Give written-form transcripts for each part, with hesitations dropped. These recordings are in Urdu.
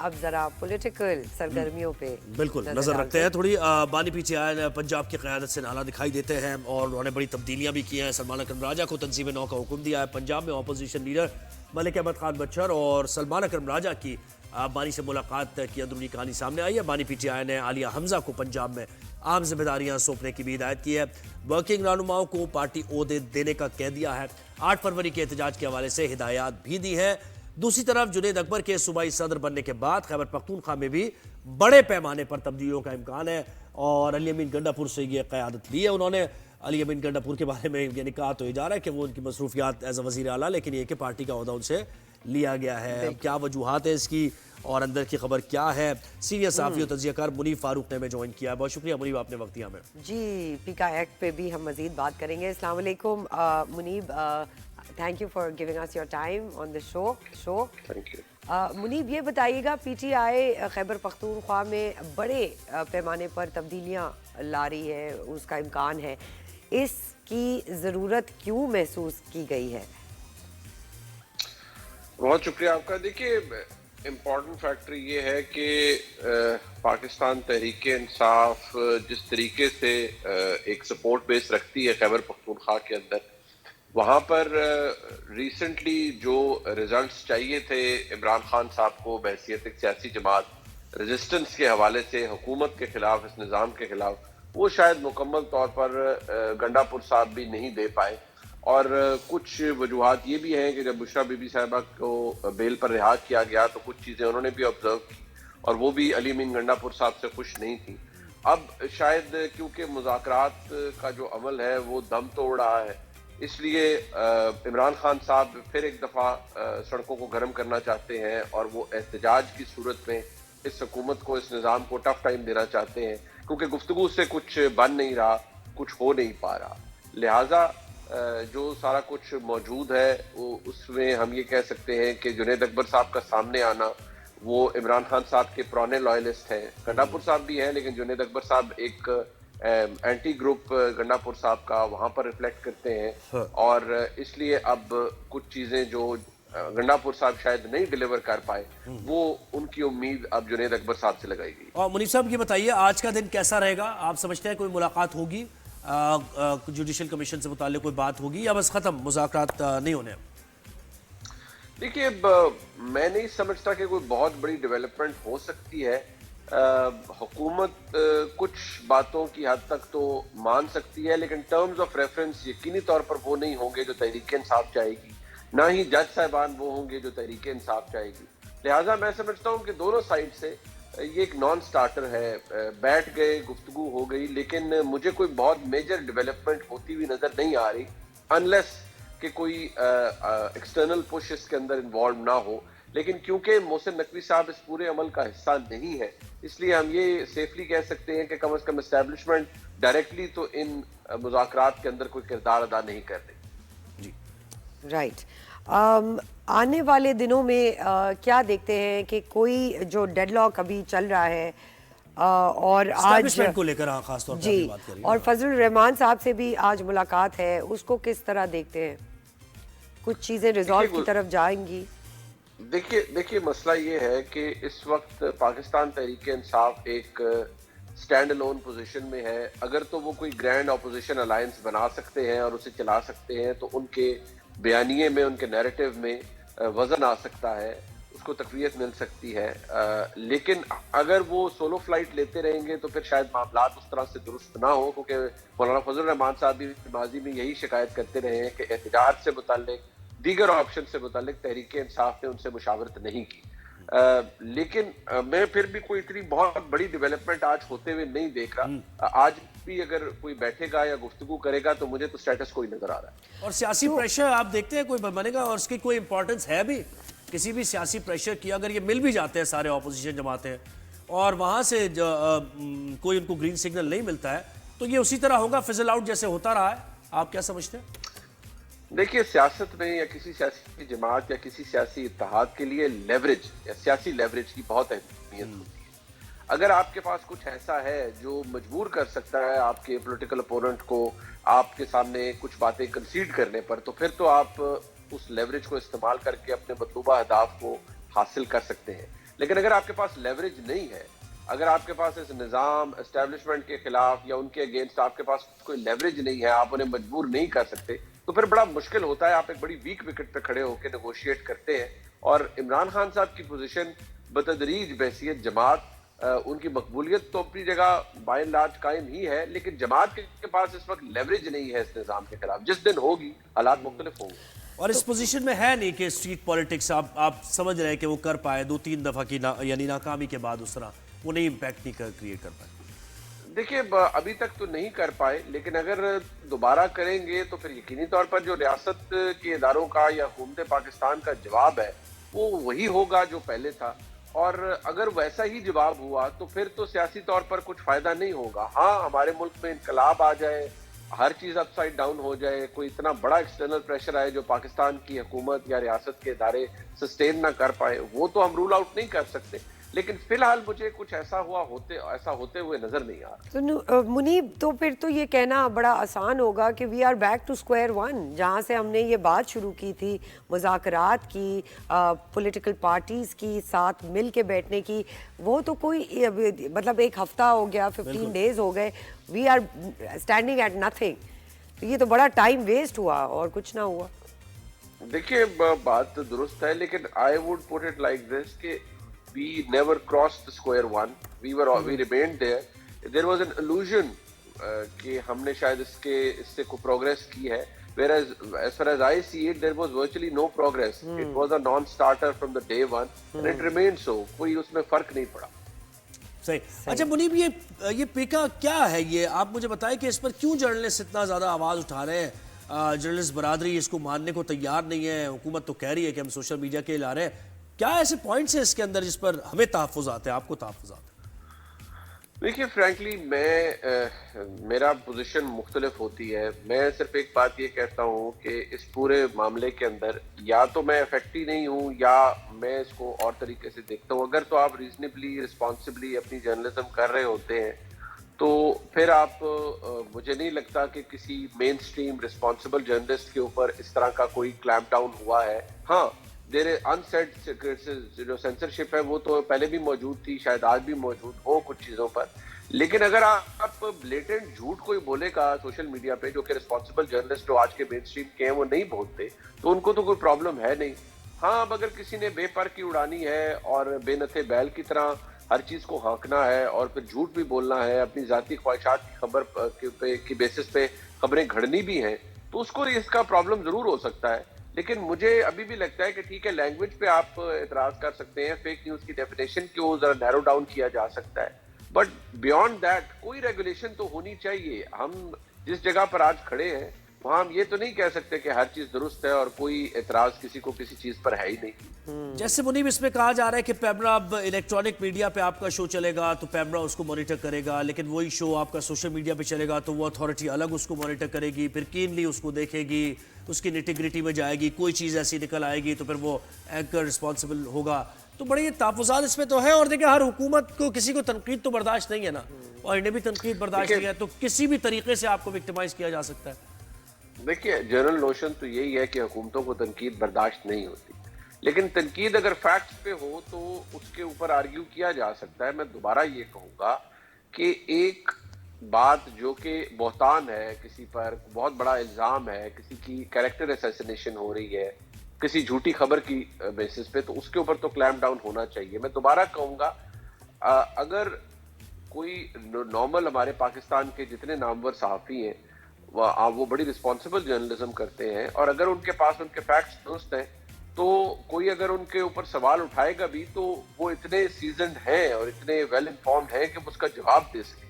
اب ذرا پولیٹیکل سرگرمیوں پہ بالکل نظر رکھتے ہیں تھوڑی. بانی پی ٹی آئی پنجاب کی قیادت سے نالا دکھائی دیتے ہیں اور انہوں نے بڑی تبدیلیاں بھی کی ہیں. سلمان اکرم راجہ کو تنظیم نو کا حکم دیا ہے. پنجاب میں opposition leader Malik Ahmad Khan Butcher اور سلمان اکرم راجہ کی بانی سے ملاقات کی اندرونی کہانی سامنے آئی ہے. بانی پی ٹی آئی نے عالیہ حمزہ کو پنجاب میں عام ذمہ داریاں سونپنے کی بھی ہدایت کی ہے. ورکنگ رہنماؤں کو پارٹی عہدے دینے کا کہہ دیا ہے. 8 فروری کے احتجاج کے حوالے سے ہدایات بھی دی ہیں. دوسری طرف جنید اکبر کے صوبائی صدر بننے کے بعد خیبر پختونخوا میں بھی بڑے پیمانے پر تبدیلیوں کا امکان ہے اور علی امین گنڈا پور سے یہ قیادت لی ہے انہوں نے. علی امین گنڈا پور کے بارے میں یعنی کہا تو یہ جا رہا ہے کہ وہ ان کی مصروفیات ایز اے وزیر اعلیٰ، لیکن یہ کہ پارٹی کا عہدہ ان سے لیا گیا ہے. اب کیا وجوہات ہے اس کی اور اندر کی خبر کیا ہے؟ سینئر صحافی و تجزیہ کار منیب فاروق نے ہمیں جوائن کیا ہے. بہت شکریہ منیب، آپ نے وقت دیا ہمیں. جی، پیکا ایکٹ پہ بھی ہم مزید بات کریں گے. السلام علیکم Muneeb, thank you for giving us your time on the show. Muneeb یہ بتائیے گا، P T I Khyber Pakhtunkhwa میں بڑے پیمانے پر تبدیلیاں لا رہی ہے، اس کا امکان ہے، اس کی ضرورت کیوں محسوس کی گئی ہے؟ بہت شکریہ آپ کا. دیکھیے، امپورٹنٹ فیکٹر یہ ہے کہ پاکستان تحریک انصاف جس طریقے سے ایک سپورٹ بیس رکھتی ہے خیبر پختونخوا کے اندر، وہاں پر ریسنٹلی جو ریزلٹس چاہیے تھے عمران خان صاحب کو بحیثیت ایک سیاسی جماعت ریزسٹنس کے حوالے سے حکومت کے خلاف، اس نظام کے خلاف، وہ شاید مکمل طور پر گنڈا پور صاحب بھی نہیں دے پائے. اور کچھ وجوہات یہ بھی ہیں کہ جب بشرا بی بی صاحبہ کو بیل پر رہا کیا گیا تو کچھ چیزیں انہوں نے بھی آبزرو کی اور وہ بھی علی امین گنڈا پور صاحب سے خوش نہیں تھی. اب شاید کیونکہ مذاکرات کا جو عمل ہے وہ دم توڑ رہا ہے، اس لیے عمران خان صاحب پھر ایک دفعہ سڑکوں کو گرم کرنا چاہتے ہیں اور وہ احتجاج کی صورت میں اس حکومت کو، اس نظام کو ٹف ٹائم دینا چاہتے ہیں، کیونکہ گفتگو سے کچھ بن نہیں رہا، کچھ ہو نہیں پا رہا. لہٰذا جو سارا کچھ موجود ہے اس میں ہم یہ کہہ سکتے ہیں کہ جنید اکبر صاحب کا سامنے آنا، وہ عمران خان صاحب کے پرانے لائلسٹ ہیں. گنڈا پور صاحب بھی ہیں لیکن جنید اکبر صاحب ایک اینٹی گروپ گنڈا پور صاحب کا وہاں پر ریفلیکٹ کرتے ہیں اور اس لیے اب کچھ چیزیں جو گنڈا پور صاحب شاید نہیں ڈیلیور کر پائے، وہ ان کی امید اب جنید اکبر صاحب سے لگائی گئی. اور منیب صاحب یہ بتائیے، آج کا دن کیسا رہے گا؟ آپ سمجھتے ہیں کوئی ملاقات ہوگی، جوڈیشل کمیشن سے متعلق کوئی بات ہوگی یا بس ختم، مذاکرات نہیں ہونے؟ دیکھیے، میں نہیں سمجھتا کہ کوئی بہت بڑی ڈیولپمنٹ ہو سکتی ہے. حکومت کچھ باتوں کی حد تک تو مان سکتی ہے، لیکن ٹرمز آف ریفرنس یقینی طور پر وہ نہیں ہوں گے جو تحریک انصاف چاہے گی، نہ ہی جج صاحبان وہ ہوں گے جو تحریک انصاف چاہے گی. لہٰذا میں سمجھتا ہوں کہ دونوں سائڈ سے یہ ایک نان سٹارٹر ہے. بیٹھ گئے، گفتگو ہو گئی، لیکن مجھے کوئی بہت میجر ڈیولپمنٹ ہوتی ہوئی نظر نہیں آ رہی انلیس کہ کوئی ایکسٹرنل پش اس کے اندر انوالو نہ ہو. لیکن کیونکہ محسن نقوی صاحب اس پورے عمل کا حصہ نہیں ہے، اس لیے ہم یہ سیفلی کہہ سکتے ہیں کہ کم از کم اسٹیبلشمنٹ ڈائریکٹلی تو ان مذاکرات کے اندر کوئی کردار ادا نہیں کر رہی. جی رائٹ. آنے والے دنوں میں کیا دیکھتے ہیں کہ کوئی جو ڈیڈ لاک ابھی چل رہا ہے اور آج کو لے کر خاص طور پر جی، بات کریے اور فضل الرحمان صاحب سے بھی آج ملاقات ہے، اس کو کس طرح دیکھتے ہیں؟ کچھ چیزیں ریزالو کی طرف جائیں گی؟ دیکھیے مسئلہ یہ ہے کہ اس وقت پاکستان تحریک انصاف ایک سٹینڈ الون پوزیشن میں ہے. اگر تو وہ کوئی گرینڈ اپوزیشن الائنس بنا سکتے ہیں اور اسے چلا سکتے ہیں تو ان کے بیانیے میں، ان کے نیریٹو میں وزن آ سکتا ہے، اس کو تقویت مل سکتی ہے. لیکن اگر وہ سولو فلائٹ لیتے رہیں گے تو پھر شاید معاملات اس طرح سے درست نہ ہو، کیونکہ مولانا فضل الرحمان صاحب بھی ماضی میں یہی شکایت کرتے رہے ہیں کہ احتجاج سے متعلق، دیگر آپشن سے متعلق تحریک انصاف نے ان سے مشاورت نہیں کی. لیکن میں پھر بھی کوئی اتنی بہت بڑی ڈیولپمنٹ آج ہوتے ہوئے نہیں دیکھ رہا. آج بھی اگر کوئی بیٹھے گا یا گفتگو کرے گا تو مجھے تو سٹیٹس کوئی نظر آ رہا ہے. اور سیاسی پریشر آپ دیکھتے ہیں کوئی بنے گا اور اس کی کوئی امپورٹنس ہے بھی؟ کسی بھی سیاسی پریشر کی اگر یہ مل بھی جاتے ہیں سارے اپوزیشن جماعتیں اور وہاں سے کوئی ان کو گرین سگنل نہیں ملتا ہے تو یہ اسی طرح ہوگا، فزل آؤٹ جیسے ہوتا رہا ہے؟ آپ کیا سمجھتے ہیں؟ دیکھیے، سیاست میں یا کسی سیاسی جماعت یا کسی سیاسی اتحاد کے لیے لیوریج یا سیاسی لیوریج کی بہت اہمیت ہوتی ہے. اگر آپ کے پاس کچھ ایسا ہے جو مجبور کر سکتا ہے آپ کے پولیٹیکل اپوننٹ کو آپ کے سامنے کچھ باتیں کنسیڈ کرنے پر، تو پھر تو آپ اس لیوریج کو استعمال کر کے اپنے مطلوبہ اہداف کو حاصل کر سکتے ہیں. لیکن اگر آپ کے پاس لیوریج نہیں ہے, اگر آپ کے پاس اس نظام اسٹیبلشمنٹ کے خلاف یا ان کے اگینسٹ آپ کے پاس کوئی لیوریج نہیں ہے, آپ انہیں مجبور نہیں کر سکتے, تو پھر بڑا مشکل ہوتا ہے. آپ ایک بڑی ویک وکٹ پہ کھڑے ہو کے نیگوشیٹ کرتے ہیں. اور عمران خان صاحب کی پوزیشن بتدریج بحیثیت جماعت, ان کی مقبولیت تو اپنی جگہ بائی اینڈ لارج قائم ہی ہے, لیکن جماعت کے پاس اس وقت لیوریج نہیں ہے اس نظام کے خلاف. جس دن ہوگی حالات مختلف ہوں گے. اور اس پوزیشن میں ہے نہیں کہ اسٹریٹ پالیٹکس آپ سمجھ رہے ہیں کہ وہ کر پائے 2-3 دفعہ کی یعنی ناکامی کے بعد اس طرح وہ نہیں امپیکٹ نہیں کریٹ کر پائے. دیکھیے ابھی تک تو نہیں کر پائے, لیکن اگر دوبارہ کریں گے تو پھر یقینی طور پر جو ریاست کے اداروں کا یا حکومت پاکستان کا جواب ہے وہ وہی ہوگا جو پہلے تھا. اور اگر ویسا ہی جواب ہوا تو پھر تو سیاسی طور پر کچھ فائدہ نہیں ہوگا. ہاں, ہمارے ملک میں انقلاب آ جائے, ہر چیز اپ سائڈ ڈاؤن ہو جائے, کوئی اتنا بڑا ایکسٹرنل پریشر آئے جو پاکستان کی حکومت یا ریاست کے ادارے سسٹین نہ کر پائے, وہ تو ہم رول آؤٹ نہیں کر سکتے. لیکن فی الحال مجھے کچھ ایسا ہوتے ہوئے نظر نہیں آ رہا. تو منیب, تو پھر تو یہ کہنا بڑا آسان ہوگا کہ we are back to square one, جہاں سے ہم نے یہ بات شروع کی تھی مذاکرات کی, پولیٹیکل پارٹیز کی ساتھ مل کے بیٹھنے کی, وہ تو کوئی مطلب ایک ہفتہ ہو گیا, 15 days ہو گئے, we are standing at nothing. یہ تو بڑا ٹائم ویسٹ ہوا اور کچھ نہ ہوا. دیکھیے بات درست ہے, لیکن I would put it like this کہ we never crossed the square one. We remained there. There was an illusion کہ ہم نے شاید اس سے کوئی پروگریس کی ہے. Whereas as far as I see it, there was virtually no progress. It was a non-starter from the day one, and it remained so. کوئی اس میں فرق نہیں پڑا. صحیح. اچھا منیب, یہ پیکا کیا ہے, یہ آپ مجھے بتائیں کہ اس پر کیوں جرنلسٹ اتنا زیادہ آواز اٹھا رہے ہیں؟ جرنلسٹ برادری اس کو ماننے کو تیار نہیں ہے, حکومت تو کہہ رہی ہے کہ ہم سوشل میڈیا کے لا رہے ہیں. کیا ایسے پوائنٹس ہیں اس کے اندر جس پر ہمیں تحفظات ہیں, آپ کو تحفظات ہیں؟ دیکھیے فرینکلی میرا پوزیشن مختلف ہوتی ہے. میں صرف ایک بات یہ کہتا ہوں کہ اس پورے معاملے کے اندر یا تو میں افیکٹ ہی نہیں ہوں یا میں اس کو اور طریقے سے دیکھتا ہوں. اگر تو آپ ریزنیبلی رسپانسبلی اپنی جرنلزم کر رہے ہوتے ہیں تو پھر آپ, مجھے نہیں لگتا کہ کسی مین سٹریم رسپانسبل جرنلسٹ کے اوپر اس طرح کا کوئی کلیمپ ڈاؤن ہوا ہے. ہاں, دیر انسیڈ جو سینسرشپ ہے وہ تو پہلے بھی موجود تھی, شاید آج بھی موجود ہو کچھ چیزوں پر. لیکن اگر آپ بلیٹنٹ جھوٹ کوئی بولے گا سوشل میڈیا پہ, جو کہ رسپانسبل جرنلسٹ جو آج کے مین اسٹریم کے ہیں وہ نہیں بولتے, تو ان کو تو کوئی پرابلم ہے نہیں. ہاں, اب اگر کسی نے بے پر کی اڑانی ہے اور بے نتھے بیل کی طرح ہر چیز کو ہانکنا ہے اور پھر جھوٹ بھی بولنا ہے, اپنی ذاتی خواہشات کی خبر کی بیسس پہ خبریں گھڑنی بھی ہیں, تو اس کو اس کا پرابلم ضرور ہو سکتا ہے. لیکن مجھے ابھی بھی لگتا ہے کہ ٹھیک ہے, لینگویج پہ آپ اعتراض کر سکتے ہیں, فیک نیوز کی ڈیفینیشن کو ذرا نیرو ڈاؤن کیا جا سکتا ہے, بٹ بیونڈ دیٹ کوئی ریگولیشن تو ہونی چاہیے. ہم جس جگہ پر آج کھڑے ہیں وہاں ہم یہ تو نہیں کہہ سکتے کہ ہر چیز درست ہے اور کوئی اعتراض کسی کو کسی چیز پر ہے ہی نہیں. جیسے منیب اس میں کہا جا رہا ہے کہ پیمرا اب الیکٹرانک میڈیا پہ آپ کا شو چلے گا تو پیمرا اس کو مانیٹر کرے گا, لیکن وہی شو آپ کا سوشل میڈیا پہ چلے گا تو وہ اتھارٹی الگ اس کو مانیٹر کرے گی, پھر کینلی اس کو دیکھے گی, اس کی نیٹیگریٹی میں جائے گی, کوئی چیز ایسی نکل آئے گی تو پھر وہ اینکر رسپانسبل ہوگا. تو بڑے یہ تحفظات اس میں تو ہے. اور دیکھیں ہر حکومت کو کسی کو تنقید تو برداشت نہیں ہے نا, اور انہیں بھی تنقید برداشت نہیں ہے, تو کسی بھی طریقے سے آپ کو وکٹمائز کیا جا سکتا ہے. دیکھیے جنرل نوشن تو یہی ہے کہ حکومتوں کو تنقید برداشت نہیں ہوتی, لیکن تنقید اگر فیکٹس پہ ہو تو اس کے اوپر آرگیو کیا جا سکتا ہے. میں دوبارہ یہ کہوں گا کہ ایک بات جو کہ بہتان ہے, کسی پر بہت بڑا الزام ہے, کسی کی کیریکٹر اسیسینیشن ہو رہی ہے کسی جھوٹی خبر کی بیسس پہ, تو اس کے اوپر تو کلیمپ ڈاؤن ہونا چاہیے. میں دوبارہ کہوں گا, اگر کوئی نارمل ہمارے پاکستان کے جتنے نامور صحافی ہیں وہ بڑی رسپانسبل جرنلزم کرتے ہیں, اور اگر ان کے پاس ان کے فیکٹس درست ہیں تو کوئی اگر ان کے اوپر سوال اٹھائے گا بھی تو وہ اتنے سیزنڈ ہیں اور اتنے ویل انفارمڈ ہیں کہ اس کا جواب دے سکیں.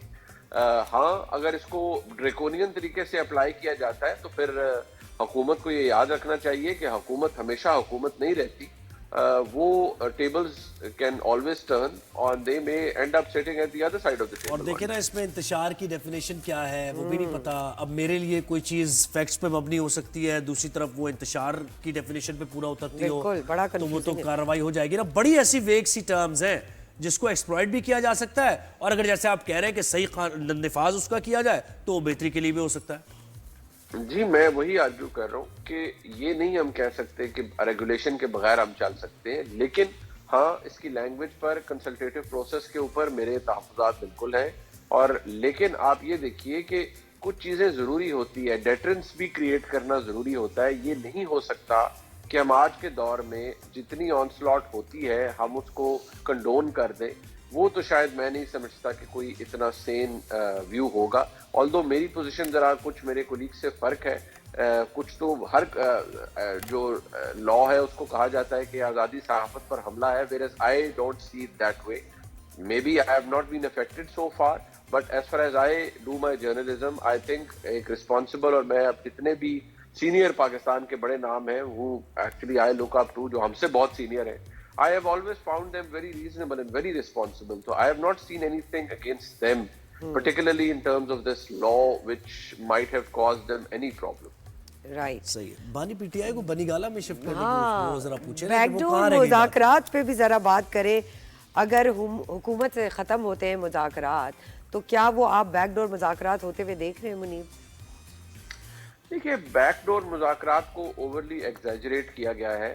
ہاں, اگر اس کو ڈریکونین طریقے سے اپلائی کیا جاتا ہے تو پھر حکومت کو یہ یاد رکھنا چاہیے کہ حکومت ہمیشہ حکومت نہیں رہتی. وہ ٹیبلز کین آلویز ٹرن اور دے میں end up sitting at the other side of the table. اور دیکھیں نا اس میں انتشار کی ڈیفینیشن کیا ہے وہ بھی نہیں پتا. اب میرے لیے کوئی چیز فیکٹس پہ مبنی ہو سکتی ہے, دوسری طرف وہ انتشار کی ڈیفینیشن پہ پورا اترتی ہو تو وہ تو کارروائی ہو جائے گی نا. بڑی ایسی ویگ سی ٹرمز ہیں جس کو ایکسپلائٹ بھی کیا جا سکتا ہے, اور اگر جیسے آپ کہہ رہے ہیں کہ صحیح نفاذ اس کا کیا جائے تو وہ بہتری کے لیے بھی ہو سکتا ہے. جی, میں وہی آرگیو کر رہا ہوں کہ یہ نہیں ہم کہہ سکتے کہ ریگولیشن کے بغیر ہم چل سکتے ہیں, لیکن ہاں اس کی لینگویج پر کنسلٹیٹو پروسیس کے اوپر میرے تحفظات بالکل ہیں، اور لیکن آپ یہ دیکھیے کہ کچھ چیزیں ضروری ہوتی ہے، ڈیٹرنس بھی کریٹ کرنا ضروری ہوتا ہے. یہ نہیں ہو سکتا کہ ہم آج کے دور میں جتنی آن سلاٹ ہوتی ہے ہم اس کو کنڈون کر دیں. وہ تو شاید میں نہیں سمجھتا کہ کوئی اتنا سین ویو ہوگا. آلدو میری پوزیشن ذرا کچھ میرے کولیگ سے فرق ہے. کچھ تو ہر جو لا ہے اس کو کہا جاتا ہے کہ آزادی صحافت پر حملہ ہے, whereas I don't see it that way. Maybe I have not been affected so far, but as far as I do my journalism, I think ایک responsible, اور میں اب جتنے بھی سینئر پاکستان کے بڑے نام ہیں who actually I look up to, جو ہم سے بہت سینئر ہیں, I have always found them very reasonable and very responsible. So I have not seen anything against them, particularly in terms of this law which might have caused them any problem. Right صحیح ہے. بانی پی ٹی آئی کو بنی گالا میں شفٹ کرنے کی ہاں ذرا پوچھیں بیک ڈور مذاکرات پہ بھی ذرا بات کریں. اگر حکومت سے ختم ہوتے ہیں مذاکرات تو کیا وہ آپ بیک ڈور مذاکرات ہوتے ہوئے دیکھ رہے ہیں منیب؟ دیکھیے بیک ڈور مذاکرات کو اوورلی ایگزیجریٹ کیا گیا ہے.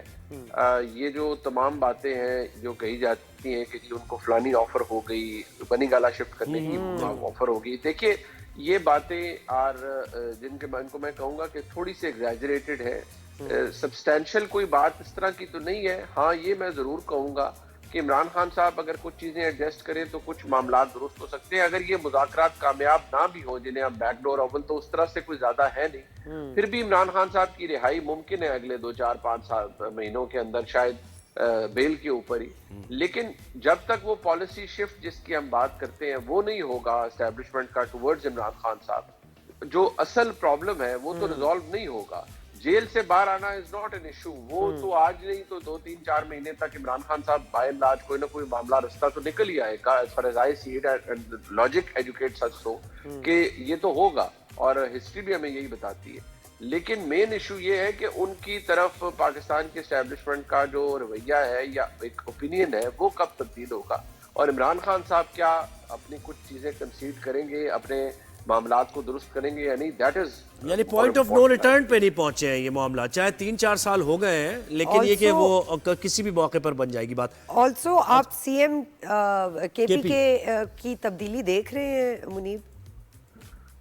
یہ جو تمام باتیں ہیں جو کہی جاتی ہیں کہ جی ان کو فلانی آفر ہو گئی, بنی گالا شفٹ کرنے کی آفر ہو گئی, دیکھیے یہ باتیں جن کے ان کو میں کہوں گا کہ تھوڑی سی ایگزیجریٹڈ ہے. سبسٹینشیل کوئی بات اس طرح کی تو نہیں ہے. ہاں یہ میں ضرور کہوں گا کہ عمران خان صاحب اگر کچھ چیزیں ایڈجسٹ کریں تو کچھ معاملات درست ہو سکتے ہیں. اگر یہ مذاکرات کامیاب نہ بھی ہوں جنہیں ہم بیک ڈور, اول تو اس طرح سے کوئی زیادہ ہے نہیں, پھر بھی عمران خان صاحب کی رہائی ممکن ہے اگلے 2-4-5 مہینوں کے اندر, شاید بیل کے اوپر ہی. لیکن جب تک وہ پالیسی شفٹ جس کی ہم بات کرتے ہیں وہ نہیں ہوگا اسٹیبلشمنٹ کا ٹورڈز عمران خان صاحب, جو اصل پرابلم ہے وہ تو ریزالو نہیں ہوگا. جیل سے باہر آنا از ناٹ این ایشو, وہ تو آج نہیں تو 2-3-4 مہینے تک عمران خان صاحب بائی اینڈ لارج کوئی نہ کوئی معاملہ رستہ تو نکل ہی آئے گا. As far as I see it and logic educates us so کہ یہ تو ہوگا, اور ہسٹری بھی ہمیں یہی بتاتی ہے. لیکن مین ایشو یہ ہے کہ ان کی طرف پاکستان کے اسٹیبلشمنٹ کا جو رویہ ہے یا ایک اوپینین ہے وہ کب تبدیل ہوگا, اور عمران خان صاحب کیا اپنی کچھ چیزیں کنسیڈ کریں گے, اپنے معاملات کو درست کریں گے یا نہیں. دیٹ از یعنی پوائنٹ آف نو ریٹرن پہ نہیں پہنچے ہیں یہ معاملہ, چاہے 3-4 سال ہو گئے ہیں, لیکن یہ کہ وہ کسی بھی موقع پر بن جائے گی بات. آلسو آپ سی ایم کے پی کے کی تبدیلی دیکھ رہے ہیں منیب؟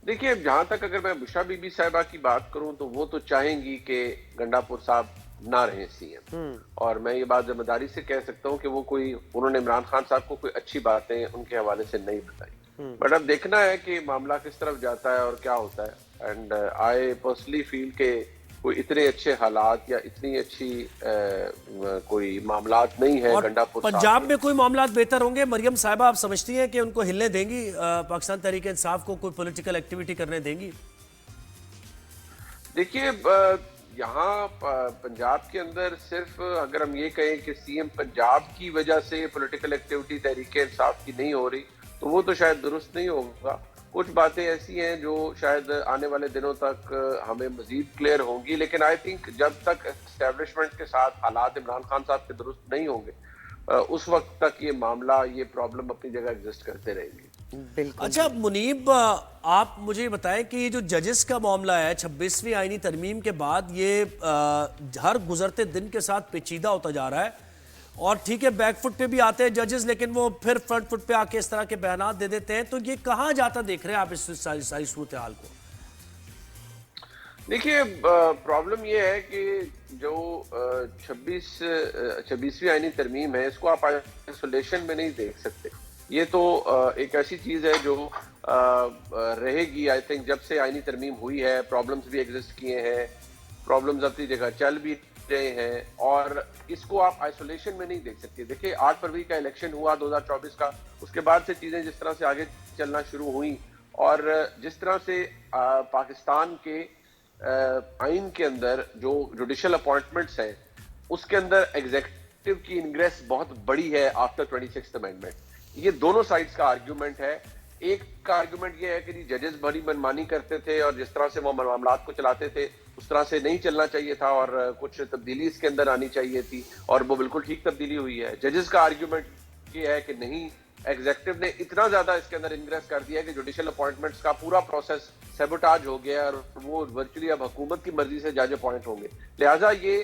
دیکھیے جہاں تک اگر میں بشرا بی بی صاحبہ کی بات کروں تو وہ تو چاہیں گی کہ گنڈاپور صاحب نہ رہیں سی ایم, اور میں یہ بات ذمہ داری سے کہہ سکتا ہوں کہ وہ انہوں نے عمران خان صاحب کو کوئی اچھی باتیں ان کے حوالے سے نہیں بتائی. بٹ اب دیکھنا ہے کہ معاملہ کس طرف جاتا ہے اور کیا ہوتا ہے. اینڈ آئی پرسنلی فیل کہ کوئی اتنے اچھے حالات یا اتنی اچھی کوئی معاملات نہیں ہے گنڈاپور صاحب. پنجاب میں کوئی معاملات بہتر ہوں گے؟ مریم صاحبہ آپ سمجھتی ہیں کہ ان کو ہلنے دیں گی, پاکستان تحریک انصاف کو کوئی پولیٹیکل ایکٹیویٹی کرنے دیں گی؟ دیکھیے یہاں پنجاب کے اندر صرف اگر ہم یہ کہیں کہ سی ایم پنجاب کی وجہ سے پولیٹیکل ایکٹیویٹی تحریک انصاف کی نہیں ہو رہی تو وہ تو شاید درست نہیں ہوگا. کچھ باتیں ایسی ہیں جو شاید آنے والے دنوں تک ہمیں مزید کلیئر ہوں گی, لیکن آئی تھنک جب تک اسٹیبلشمنٹ کے ساتھ حالات عمران خان صاحب کے درست نہیں ہوں گے اس وقت تک یہ معاملہ, یہ پرابلم اپنی جگہ ایگزسٹ کرتے رہیں گے. بالکل. اچھا منیب, آپ مجھے بتائیں کہ یہ جو ججز کا معاملہ ہے 26ویں آئینی ترمیم کے بعد, یہ ہر گزرتے دن کے ساتھ پیچیدہ ہوتا جا رہا ہے, اور ٹھیک ہے بیک فٹ پہ بھی آتے ہیں ججز, لیکن وہ پھر فرنٹ فٹ پہ آ کے اس طرح کے بیانات دے دیتے ہیں. تو یہ کہاں جاتا دیکھ رہے ہیں آپ اس ساری صورتحال کو؟ دیکھیے پرابلم یہ ہے کہ جو 26ویں آئینی ترمیم ہے اس کو آپ آئسولیشن میں نہیں دیکھ سکتے. یہ تو ایک ایسی چیز ہے جو رہے گی. آئی تھنک جب سے آئینی ترمیم ہوئی ہے پرابلمز بھی ایگزسٹ کیے ہیں, پرابلمز اپنی جگہ چل بھی رہے ہیں, اور اس کو آپ آئسولیشن میں نہیں دیکھ سکتے. دیکھیں 8 فروری کا الیکشن ہوا 2024 کا, اس کے بعد سے چیزیں جس طرح سے آگے چلنا شروع ہوئیں, اور جس طرح سے پاکستان کے آئین کے اندر جو جوڈیشل اپوائنٹمنٹس ہیں اس کے اندر ایگزیکٹو کی انگریس بہت بڑی ہے آفٹر 26th امینڈمنٹ. یہ دونوں سائڈز کا آرگیومنٹ ہے. ایک کا آرگیومنٹ یہ ہے کہ ججز بڑی منمانی کرتے تھے اور جس طرح سے وہ معاملات کو چلاتے تھے اس طرح سے نہیں چلنا چاہیے تھا, اور کچھ تبدیلی اس کے اندر آنی چاہیے تھی, اور وہ بالکل ٹھیک تبدیلی ہوئی ہے. ججز کا آرگیومنٹ یہ ہے کہ نہیں, ایگزیکٹو نے اتنا زیادہ اس کے اندر انگریس کر دیا کہ جوڈیشل اپوائنٹمنٹس کا پورا پروسیس سیبوٹاج ہو گیا, اور وہ ورچولی اب حکومت کی مرضی سے جج اپوائنٹ ہوں گے. لہٰذا یہ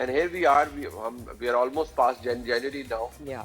And here we are almost past January now,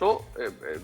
So